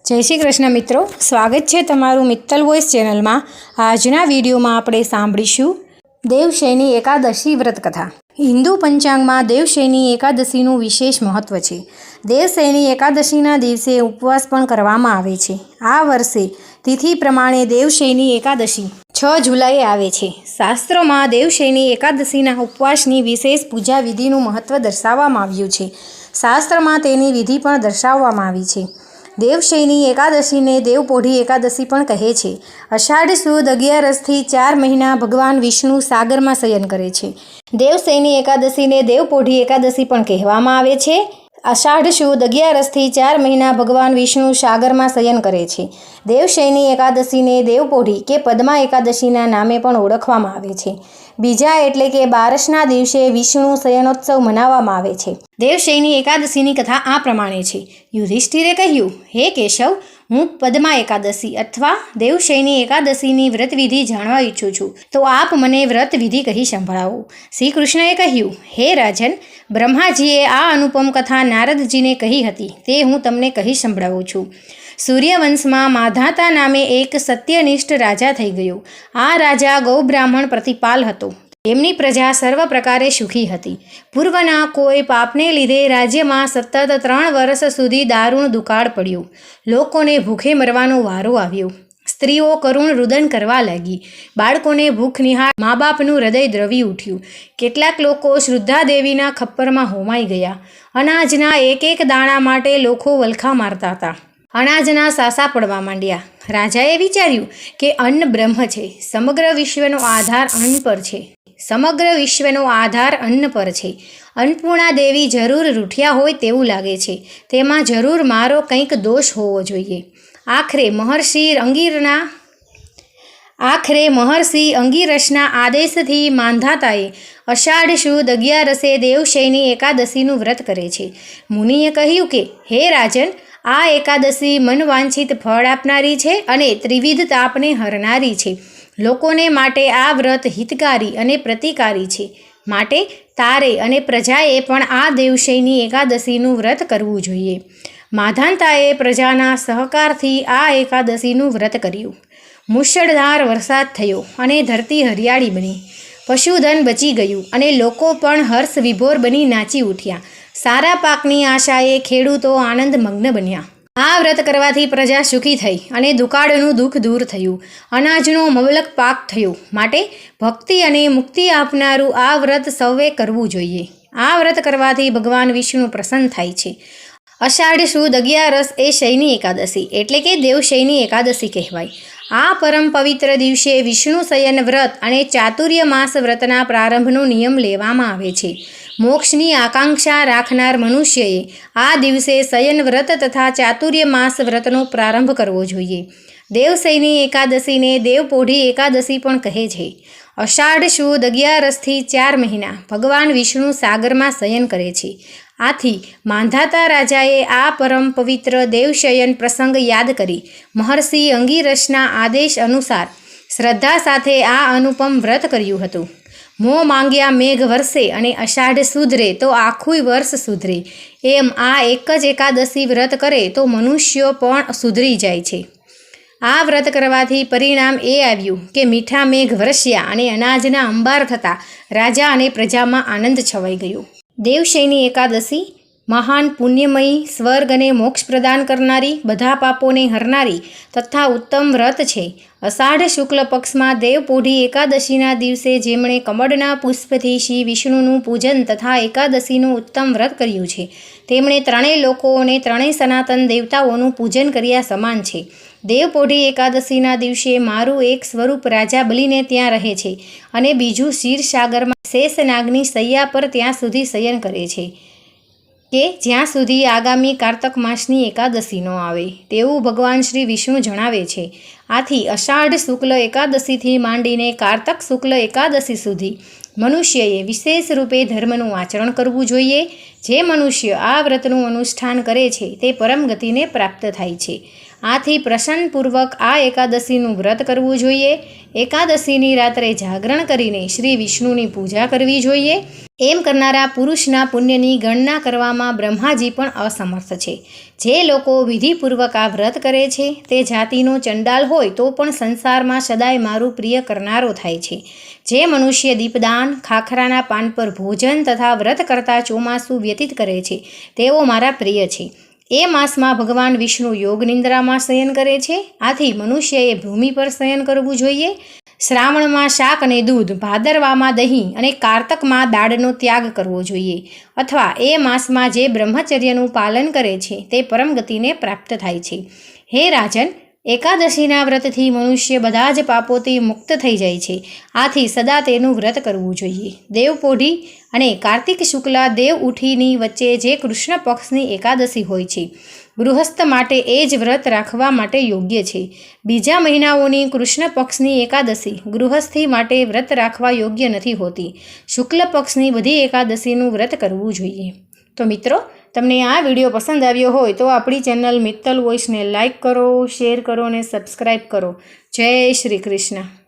जय श्री कृष्ण मित्रों, स्वागत है तमारू मित्तल वॉइस चेनल में। आजना विडियो में आपणे सांभळीशुं देवशयनी एकादशी व्रत कथा। हिंदू पंचांग में देवशयनी एकादशीનું विशेष महत्व है। देवशयनी एकादशीना दिवसे उपवास पण करवामां आवे छे। आ वर्षे तिथि प्रमाणे देवशयनी एकादशी 6 जुलाई आवे छे। शास्त्रों में देवशयनी एकादशीना उपवासनी विशेष पूजा विधिનું महत्व दर्शाववामां આવ્યું છે। શાસ્ત્રમાં તેની વિધિ પણ દર્શાવવામાં આવી છે। देवशयनी एकादशी ने देवपोढ़ी एकादशी पण कहे छे। अषाढ़ सुद 11 थी 4 महीना भगवान विष्णु सागर में शयन करे छे। देवशयनी एकादशी ने देवपोढ़ी एकादशी पण कहेवामां आवे छे। अषाढ़ सुद 11 थी 4 महीना भगवान विष्णु सागर में शयन करे छे। देवशयनी एकादशी ने देवपोढ़ी के पद्मा एकादशीना नामे पण ओळखवामां आवे छे। बीजा एटले के बारसना दिवसे विष्णु शयनोत्सव मनाववामां आवे छे। देवशयनी एकादशीनी कथा आ प्रमाणे छे। युधिष्ठिरे कह्युं, हे केशव, हूँ पद्मा एकादशी अथवा देवशयनी एकादशीनी व्रतविधि जाणवा इच्छुं छुं, तो आप मने व्रतविधि कही संभळावो। श्रीकृष्णए कह्युं, हे राजन, ब्रह्माजीए आ अनुपम कथा नारदजीने कही हती, ते हूँ तमने कही संभळावुं छुं। सूर्यवंश में माधाता नामे एक सत्यनिष्ठ राजा थई गयो। आ राजा गौब्राह्मण प्रतिपाल हतो। एमनी प्रजा सर्व प्रकारे सुखी हती। पूर्वना कोई पापने लीधे राज्य में सतत 3 वर्ष सुधी दारूण दुकाळ पड्यो। लोकोने भूखे मरवानो वारो आव्यो। स्त्रीओ करुण रुदन करवा लागी। बाळकोने भूख निहाळ माँ बापनुं हृदय द्रवी उठ्युं। केटलाक लोको श्रद्धादेवीना खप्परमां होमाई गया। अनाजना एक एक दाणा माटे लोको वलखा मारता हता। अनाजना सासा पड़वा मांड्या। राजाए विचार्युं के अन्न ब्रह्म छे। समग्र विश्वनो आधार अन्न पर छे। समग्र विश्वनो आधार अन्न पर छे। अन्नपूर्णा देवी जरूर रूठिया होय तेवुं लागे छे। तेमां जरूर मारो कंईक दोष होवो जोईए। आखरे महर्षि अंगीरसना आदेशथी मांधाताए अषाढ़ सुद 11 देवशयनी एकादशीनुं व्रत करे छे। मुनिए कह्युं के हे राजन, आ एकादशी मनवांछित फळ आपनारी छे अने त्रिविध तापने हरनारी छे। लोकोने माटे आ व्रत हितकारी अने प्रतिकारी छे। माटे तारे अने प्रजाए पण आ देवशयनी एकादशीनुं व्रत करवुं जोईए। माधांताए प्रजाना सहकारथी आ एकादशीनुं व्रत कर्युं। मुसळधार वरसाद थयो अने धरती हरियाળી बनी। पशुधन बची गयुं अने लोको पण हर्ष विभोर बनी नाची उठ्या। सारा पाकनी आशाए खेडूतो आनंद मग्न बन्या। आ व्रत करवाथी प्रजा सुखी थई अने दुकाळनुं दुख दूर थयुं। अनाजनो मबलक पाक थयो। माटे भक्ति अने मुक्ति आपनारुं आ व्रत सौए करवुं जोईए। आ व्रत करवाथी भगवान विष्णु प्रसन्न थाय छे। अषाढ़ सुद 11 ए शयनी एकादशी एटले के देवशयनी एकादशी कहेवाय। आ परम पवित्र दिवसे विष्णु शयन व्रत अने चातुर्य मास व्रतना प्रारंभनो नियम लेवामां आवे छे। मोक्षनी आकांक्षा राखनार मनुष्यए आ दिवसे शयन व्रत तथा चातुर्य मास व्रतनो प्रारंभ करवो जोईए। देवशयनी एकादशी ने देवपोढ़ी एकादशी पण कहे छे। अषाढ़ सुद 11 थी 4 महीना भगवान विष्णु सागर में शयन करे छे। आथी मांधाता राजाए आ परम पवित्र देवशयन प्रसंग याद करी महर्षि अंगीरसना आदेश अनुसार श्रद्धा साथे आ अनुपम व्रत कर्युं हतुं। मोह मांग्या मेघ वरसे अने अषाढ़ सुधरे तो आखुं वर्ष सुधरे, एम आ एक ज एकादशी व्रत करे तो मनुष्यो पण सुधरी जाय छे। आ व्रत करवाथी परिणाम ए आव्युं के मीठा मेघ वरस्या अने अनाजना अंबार थता राजा अने प्रजामां आनंद छवाई गयो। देवशयनी एकादशी महान पुण्यमयी स्वर्ग अने मोक्ष प्रदान करनारी बधा पापोने हरनारी तथा उत्तम व्रत छे। अषाढ़ शुक्ल पक्ष में देवपोढ़ी एकादशीना दिवसे जेमणे कमळना पुष्पथी श्री विष्णुनुं पूजन तथा एकादशीनुं उत्तम व्रत कर्युं छे तेमणे त्रणेय लोको अने त्रणेय सनातन देवताओनुं पूजन कर्या समान छे। देवपोढ़ी एकादशीना दिवसे मारुं एक स्वरूप राजा बलीने त्यां रहे छे अने बीजुं क्षीरसागरमां शेषनागनी सैया पर त्यां सुधी शयन करे छे के ज्यां सुधी आगामी कार्तक मासनी एकादशी न आवे तेवुं भगवान श्री विष्णु जणावे छे। आथी अषाढ़ शुक्ल एकादशीथी मांडीने कार्तक शुक्ल एकादशी सुधी मनुष्यए विशेष रूपे धर्मनुं आचरण करवुं जोईए। જે મનુષ્ય આ વ્રતનું અનુષ્ઠાન કરે છે તે પરમ ગતિને પ્રાપ્ત થાય છે. આથી પ્રસન્નપૂર્વક આ એકાદશીનું વ્રત કરવું જોઈએ. એકાદશીની રાત્રે જાગરણ કરીને શ્રી વિષ્ણુની પૂજા કરવી જોઈએ. એમ કરનારા પુરુષના પુણ્યની ગણના કરવામાં બ્રહ્માજી પણ અસમર્થ છે. જે લોકો વિધિપૂર્વક આ વ્રત કરે છે તે જાતિનો ચંડાલ હોય તો પણ સંસારમાં સદાય મારું પ્રિય કરનારો થાય છે. જે મનુષ્ય દીપદાન, ખાખરાના પાન પર ભોજન તથા વ્રત કરતા ચોમાસું વ્યતીત કરે છે તેઓ મારા પ્રિય છે. એ માસમાં ભગવાન વિષ્ણુ યોગ નિંદ્રામાં શયન કરે છે. આથી મનુષ્યએ ભૂમિ પર શયન કરવું જોઈએ. શ્રાવણમાં શાક અને દૂધ, ભાદરવામાં દહીં અને કારતકમાં દાળનો ત્યાગ કરવો જોઈએ. અથવા એ માસમાં જે બ્રહ્મચર્યનું પાલન કરે છે તે પરમ ગતિને પ્રાપ્ત થાય છે. હે રાજન, એકાદશીના વ્રતથી મનુષ્ય બધા જ પાપોથી મુક્ત થઈ જાય છે. આથી સદા તેનું વ્રત કરવું જોઈએ. દેવપોઢી અને કાર્તિક શુક્લા દેવ ઉઠીની વચ્ચે જે કૃષ્ણ પક્ષની એકાદશી હોય છે, ગૃહસ્થ માટે એ જ વ્રત રાખવા માટે યોગ્ય છે. બીજા મહિનાઓની કૃષ્ણ પક્ષની એકાદશી ગૃહસ્થી માટે વ્રત રાખવા યોગ્ય નથી હોતી. શુક્લ પક્ષની બધી એકાદશીનું વ્રત કરવું જોઈએ. તો મિત્રો, તમને આ વિડીયો પસંદ આવ્યો હોય તો આપણી ચેનલ મિત્તલ વોઇસને લાઇક કરો, શેર કરો અને સબસ્ક્રાઈબ કરો. જય શ્રી કૃષ્ણ.